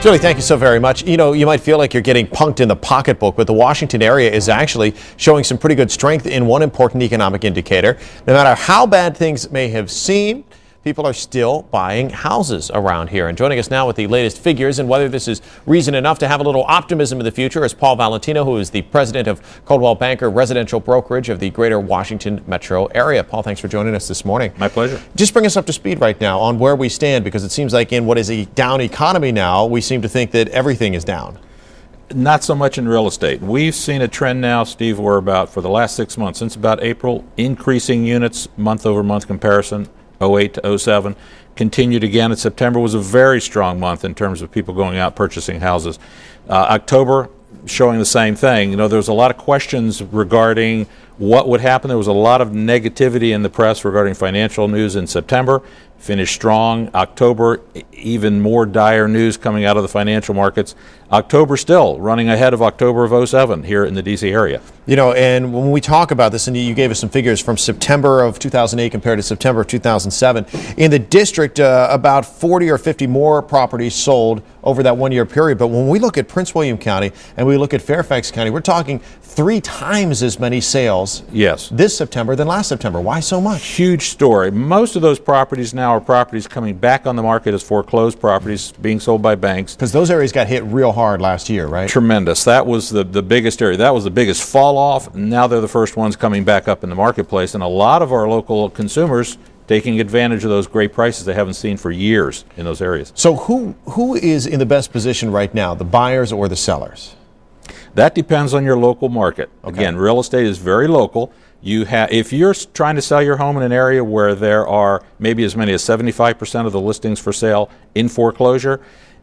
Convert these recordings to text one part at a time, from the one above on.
Julie, thank you so very much. You know, you might feel like you're getting punked in the pocketbook, but the Washington area is actually showing some pretty good strength in one important economic indicator. No matter how bad things may have seemed, people are still buying houses around here. And joining us now with the latest figures and whether this is reason enough to have a little optimism in the future is Paul Valentino, who is the president of Coldwell Banker Residential Brokerage of the Greater Washington metro area. Paul, thanks for joining us this morning. My pleasure. Just bring us up to speed right now on where we stand, because it seems like in what is a down economy now, we seem to think that everything is down. Not so much in real estate. We've seen a trend now, Steve, where about for the last 6 months, since about April, increasing units month over month comparison. 08 to 07 continued again. And September was a very strong month in terms of people going out purchasing houses. October showing the same thing. You know, there was a lot of questions regarding what would happen. There was a lot of negativity in the press regarding financial news in September. Finished strong. October, even more dire news coming out of the financial markets. October still running ahead of October of 07 here in the D.C. area. You know, and when we talk about this, and you gave us some figures from September of 2008 compared to September of 2007, in the district, about 40 or 50 more properties sold over that one-year period. But when we look at Prince William County and we look at Fairfax County, we're talking 3 times as many sales this September than last September. Why so much? Huge story. Most of those properties now are properties coming back on the market as foreclosed properties being sold by banks. Because those areas got hit real hard last year, right? Tremendous. That was the biggest area. That was the biggest fall off. Now they're the first ones coming back up in the marketplace. And a lot of our local consumers taking advantage of those great prices they haven't seen for years in those areas. So who is in the best position right now, the buyers or the sellers? That depends on your local market. Okay. Again, real estate is very local. If you're trying to sell your home in an area where there are maybe as many as 75% of the listings for sale in foreclosure,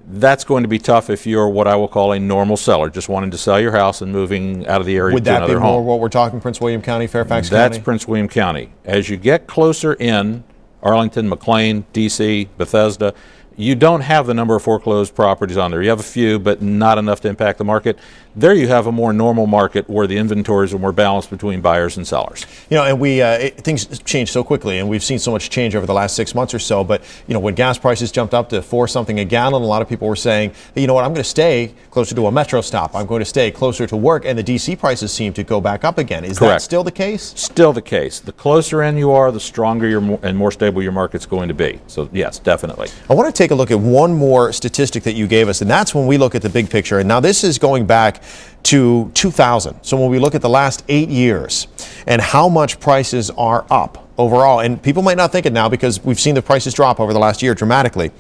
that's going to be tough if you're what I will call a normal seller, just wanting to sell your house and moving out of the area to another home. Would that be more what we're talking, Prince William County, Fairfax County? That's Prince William County. As you get closer in, Arlington, McLean, D.C., Bethesda, you don't have the number of foreclosed properties on there. You have a few, but not enough to impact the market. There you have a more normal market where the inventories are more balanced between buyers and sellers. You know, and things change so quickly, and we've seen so much change over the last 6 months or so. But, you know, when gas prices jumped up to $4 something a gallon, a lot of people were saying, hey, you know what, I'm going to stay closer to a metro stop. I'm going to stay closer to work. And the D.C. prices seem to go back up again. Is that still the case? Still the case. The closer in you are, the stronger and more stable your market's going to be. So, yes, definitely. I want to take a look at one more statistic that you gave us, and that's when we look at the big picture. And now this is going back to 2000. So when we look at the last 8 years and how much prices are up overall, and people might not think it now because we've seen the prices drop over the last year dramatically,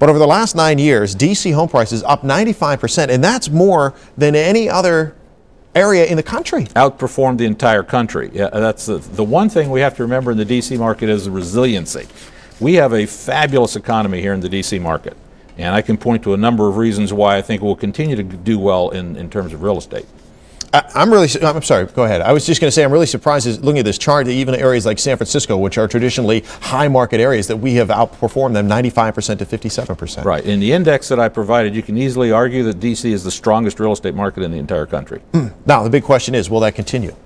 but over the last 9 years, D.C. home prices up 95%, and that's more than any other area in the country. Outperformed the entire country. Yeah, that's the one thing we have to remember in the D.C. market is the resiliency. We have a fabulous economy here in the D.C. market, and I can point to a number of reasons why I think we'll continue to do well in terms of real estate. I'm sorry, go ahead. I was just going to say I'm really surprised looking at this chart that even areas like San Francisco, which are traditionally high market areas, that we have outperformed them 95% to 57%. Right. In the index that I provided, you can easily argue that D.C. is the strongest real estate market in the entire country. Now, the big question is, will that continue?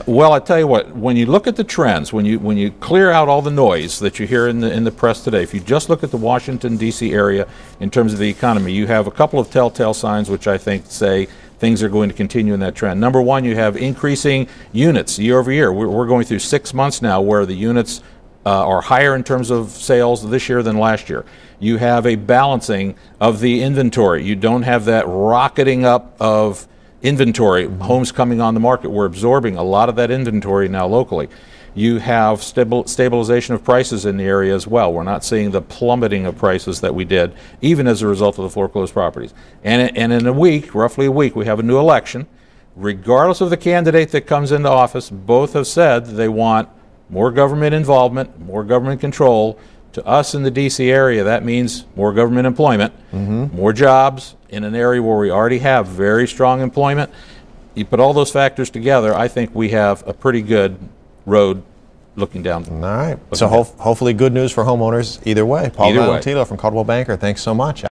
Well, I tell you what, when you look at the trends, when you clear out all the noise that you hear in the press today, if you just look at the Washington, D.C. area in terms of the economy, you have a couple of telltale signs which I think say things are going to continue in that trend. Number one, you have increasing units year over year. We're going through 6 months now where the units are higher in terms of sales this year than last year. You have a balancing of the inventory. You don't have that rocketing up of inventory, homes coming on the market. We're absorbing a lot of that inventory now locally. You have stabilization of prices in the area as well. We're not seeing the plummeting of prices that we did, even as a result of the foreclosed properties. And in a week, roughly a week, we have a new election. Regardless of the candidate that comes into office, both have said they want more government involvement, more government control. To us in the D.C. area, that means more government employment, more jobs in an area where we already have very strong employment. You put all those factors together, I think we have a pretty good road looking down. All right. So hopefully good news for homeowners either way. Paul Valentino from Coldwell Banker, thanks so much.